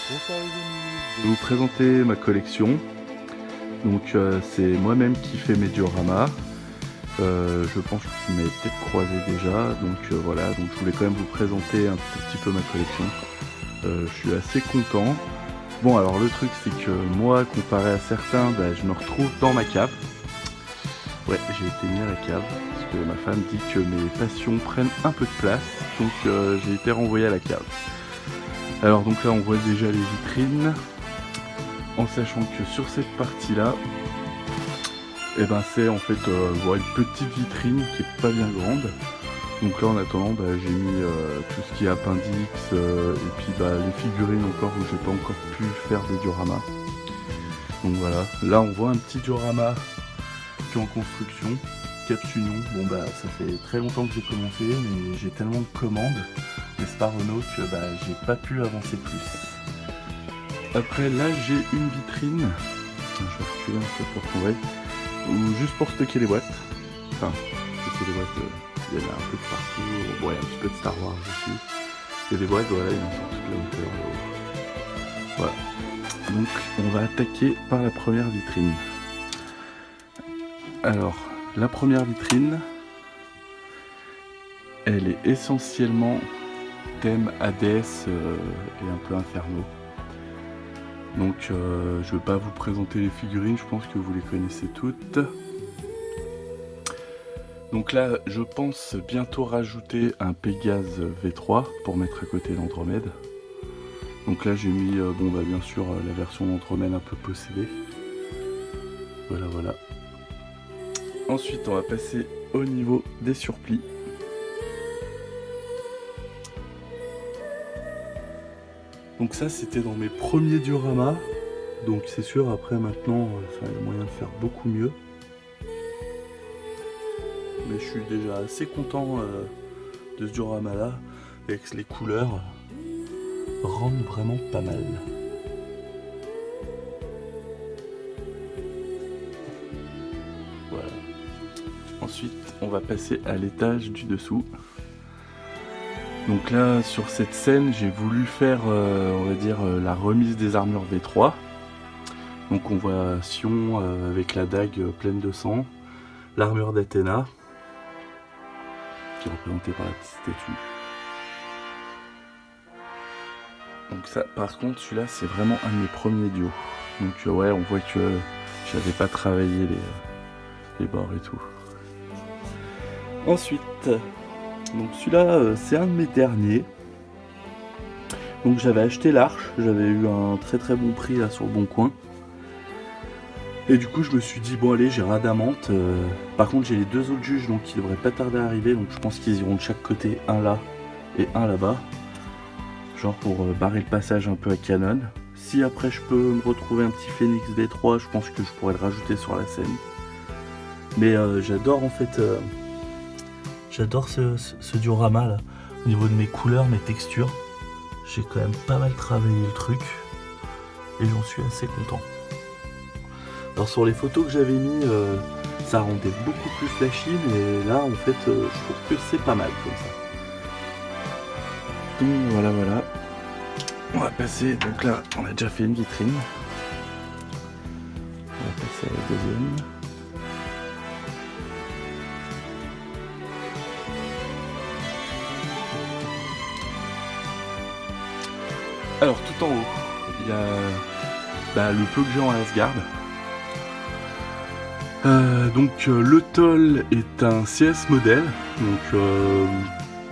Je vais vous présenter ma collection. Donc c'est moi-même qui fais mes dioramas. Je pense que vous m'avez peut-être croisé déjà. Donc voilà, donc je voulais quand même vous présenter un petit peu ma collection. Je suis assez content. Bon, alors le truc c'est que moi, comparé à certains, je me retrouve dans ma cave. Ouais, j'ai été mis à la cave parce que ma femme dit que mes passions prennent un peu de place. Donc j'ai été renvoyé à la cave. Alors donc là on voit déjà les vitrines, en sachant que sur cette partie là, c'est en fait une petite vitrine qui est pas bien grande. Donc là en attendant j'ai mis tout ce qui est appendix et puis les figurines encore où j'ai pas encore pu faire des dioramas. Donc voilà, là on voit un petit diorama qui est en construction, Capsunion. Bon ça fait très longtemps que j'ai commencé mais j'ai tellement de commandes. C'est pas Renault que j'ai pas pu avancer plus. Après là j'ai une vitrine, je vais reculer un peu pour qu'on voie, juste pour stocker les boîtes. Enfin, stocker les boîtes, il y en a un peu de partout, bon il y a un petit peu de Star Wars aussi. Il y a des boîtes, voilà, il y en a sur toute la hauteur là-haut. Voilà. Donc on va attaquer par la première vitrine. Alors, la première vitrine, elle est essentiellement thème Hades et un peu Inferno. Donc je ne vais pas vous présenter les figurines, je pense que vous les connaissez toutes. Donc là je pense bientôt rajouter un Pégase V3 pour mettre à côté d'Andromède. Donc là j'ai mis bien sûr la version d'Andromède un peu possédée. Voilà. Ensuite on va passer au niveau des surplis. Donc ça c'était dans mes premiers dioramas, donc c'est sûr après maintenant il y a moyen de faire beaucoup mieux. Mais je suis déjà assez content de ce diorama là, avec les couleurs rendent vraiment pas mal. Voilà. Ensuite on va passer à l'étage du dessous. Donc là, sur cette scène, j'ai voulu faire, la remise des armures V3. Donc on voit Sion avec la dague pleine de sang, l'armure d'Athéna, qui est représentée par la petite statue. Donc ça, par contre, celui-là, c'est vraiment un de mes premiers dios. Donc ouais, on voit que j'avais pas travaillé les bords et tout. Ensuite... donc celui-là c'est un de mes derniers. Donc j'avais acheté l'arche, j'avais eu un très très bon prix là sur le bon coin. Et du coup je me suis dit bon allez j'ai Rhadamante. Par contre j'ai les deux autres juges donc qui devraient pas tarder à arriver. Donc je pense qu'ils iront de chaque côté, un là et un là-bas. Genre pour barrer le passage un peu à Canon. Si après je peux me retrouver un petit Phoenix V3, je pense que je pourrais le rajouter sur la scène. Mais j'adore en fait... j'adore ce diorama là, au niveau de mes couleurs, mes textures. J'ai quand même pas mal travaillé le truc et j'en suis assez content. Alors sur les photos que j'avais mis, ça rendait beaucoup plus flashy, mais là en fait je trouve que c'est pas mal comme ça. Donc voilà. On va passer, donc là on a déjà fait une vitrine. On va passer à la deuxième. Alors tout en haut, il y a le Poggian à Asgard. Le Toll est un CS modèle. Donc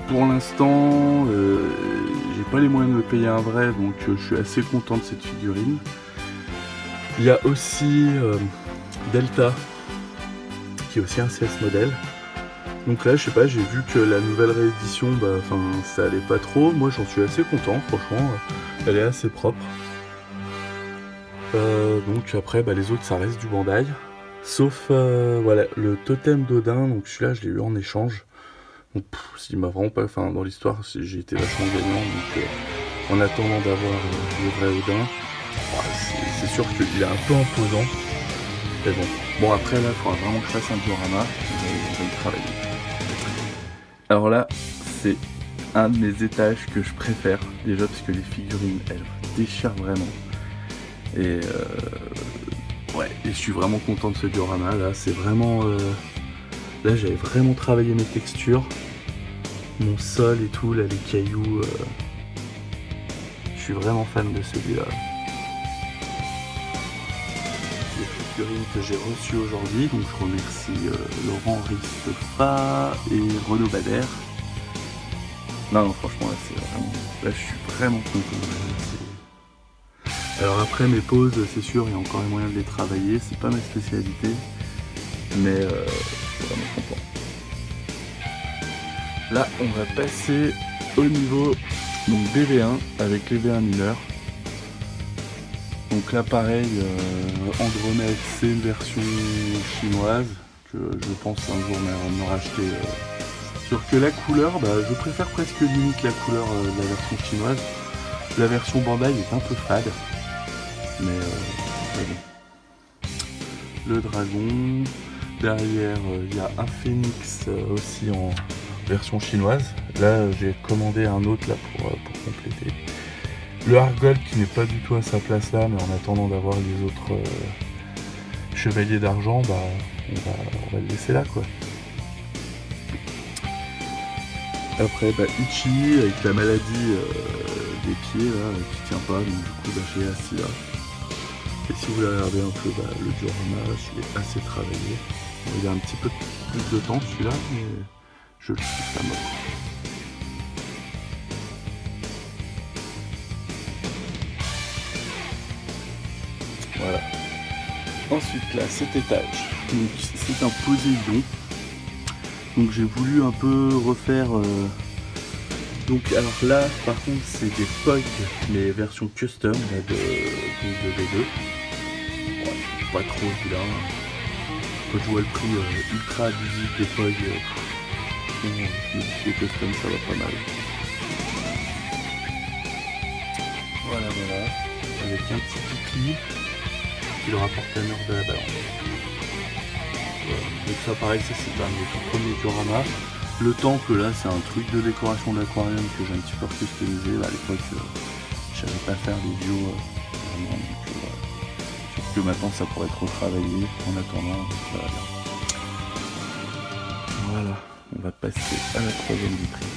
pour l'instant, j'ai pas les moyens de me payer un vrai, donc je suis assez content de cette figurine. Il y a aussi Delta, qui est aussi un CS modèle. Donc là, je sais pas, j'ai vu que la nouvelle réédition, ça allait pas trop. Moi, j'en suis assez content, franchement. Elle est assez propre. Donc après, les autres, ça reste du Bandai. Sauf, le totem d'Odin. Donc celui-là, je l'ai eu en échange. Donc, il m'a vraiment pas... dans l'histoire, j'ai été vachement gagnant. Donc, en attendant d'avoir le vrai Odin, c'est sûr qu'il est un peu imposant. Mais bon, après, là, il faudra vraiment que je fasse un diorama. Je vais le travailler. Alors là, c'est un de mes étages que je préfère, déjà parce que les figurines, elles déchirent vraiment. Et ouais, et je suis vraiment content de ce diorama, là, c'est vraiment... là, j'avais vraiment travaillé mes textures, mon sol et tout, là, les cailloux... je suis vraiment fan de celui-là. Les figurines que j'ai reçues aujourd'hui, donc je remercie Laurent Rissefa et Renaud Bader. Non, franchement, là, c'est vraiment... Là, je suis vraiment content. Alors après, mes pauses, c'est sûr, il y a encore les moyens de les travailler. C'est pas ma spécialité, mais je suis vraiment content. Là, on va passer au niveau donc BV1 avec les V1 mineurs. Donc là, pareil, Andromède, c'est une version chinoise que je pense un jour me racheter. Sauf que la couleur, je préfère presque limite la couleur de la version chinoise. La version Bandai est un peu fade, mais bon. Le dragon, derrière il y a un phénix aussi en version chinoise. Là j'ai commandé un autre là pour compléter. Le Argold qui n'est pas du tout à sa place là, mais en attendant d'avoir les autres chevaliers d'argent, on va le laisser là quoi. Après Ichi avec la maladie des pieds là, qui tient pas, donc du coup j'ai assis là. Et si vous voulez regarder un peu le diorama, il est assez travaillé. Il a un petit peu plus de temps celui-là, mais je le kiffe à mort. Voilà. Ensuite là, cet étage, donc c'est un Poséidon. Donc j'ai voulu un peu refaire... Donc alors là, par contre, c'est des POG, mais version custom là, de V2. Ouais, pas trop vilain. Quand je vois le prix ultra abusif des POG, les custom, ça va pas mal. Voilà, avec un petit pipi qui leur apporte la merde de la balance. Voilà. Donc ça pareil, ça c'est un de mes premiers dioramas. Le temple là c'est un truc de décoration de l'aquarium que j'ai un petit peu customisé. À l'époque je savais pas faire des bios vraiment, donc sauf que maintenant ça pourrait être retravaillé en attendant, ça va bien. Voilà, on va passer à la troisième vitrine.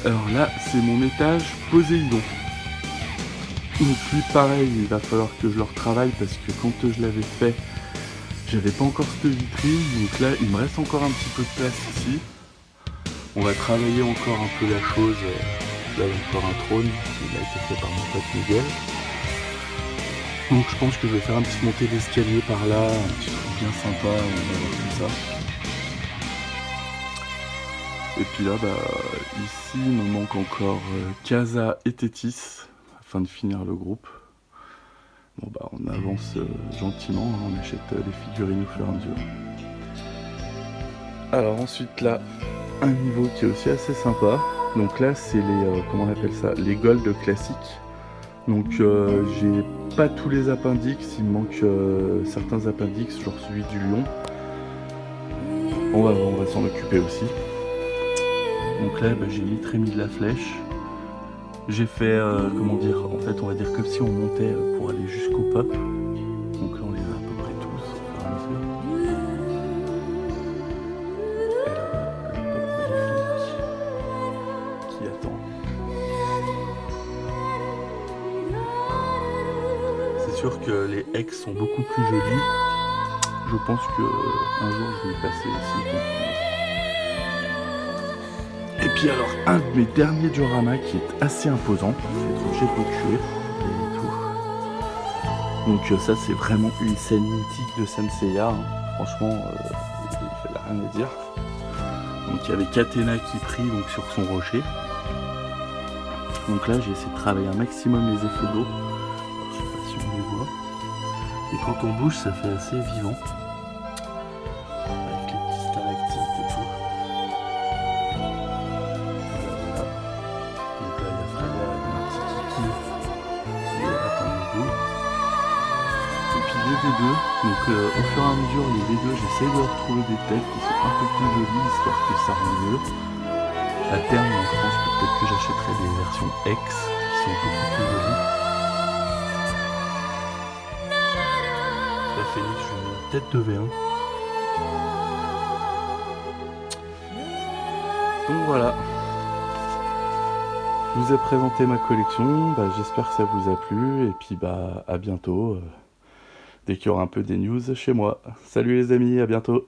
Voilà. Alors là c'est mon étage Poséidon. Donc lui pareil, il va falloir que je le retravaille parce que quand je l'avais fait, j'avais pas encore cette vitrine. Donc là, il me reste encore un petit peu de place ici. On va travailler encore un peu la chose. Là, encore un trône, il a été fait par mon pote Miguel. Donc je pense que je vais faire un petit montée d'escalier par là, un petit truc bien sympa, comme ça. Et puis là, ici, il me manque encore Casa et Tétis. Afin de finir le groupe. Bon on avance gentiment, hein, on achète les figurines au fur et à mesure. Alors ensuite là, un niveau qui est aussi assez sympa. Donc là c'est les, comment on appelle ça, les gold classiques. Donc j'ai pas tous les appendices, il me manque certains appendices, genre celui du lion. On va s'en occuper aussi. Donc là j'ai mis de la flèche. J'ai fait, comment dire, en fait on va dire comme si on montait pour aller jusqu'au pop. Donc là on les a à peu près tous, au fur et à mesure. Et là, le pop magnifique qui attend. C'est sûr que les ex sont beaucoup plus jolis. Je pense qu'un jour je vais y passer ici. Et puis alors, un de mes derniers dioramas qui est assez imposant, c'est tranché de cuir et tout. Donc ça c'est vraiment une scène mythique de Senseiya, hein. Franchement, il fallait rien à dire. Donc il y avait Katena qui prie donc, sur son rocher. Donc là j'ai essayé de travailler un maximum les effets d'eau. Je sais pas si on les voit. Et quand on bouge ça fait assez vivant. Avec les petits stalactites et tout. V2, donc au fur et à mesure les V2 j'essaie de retrouver des têtes qui sont un peu plus jolies histoire que ça rende mieux. À terme en France peut-être que j'achèterai des versions X qui sont beaucoup plus jolies. La Phoenix, je lui ai mis une tête de V1. Donc voilà. Je vous ai présenté ma collection, j'espère que ça vous a plu et puis à bientôt dès qu'il y aura un peu des news chez moi. Salut les amis, à bientôt.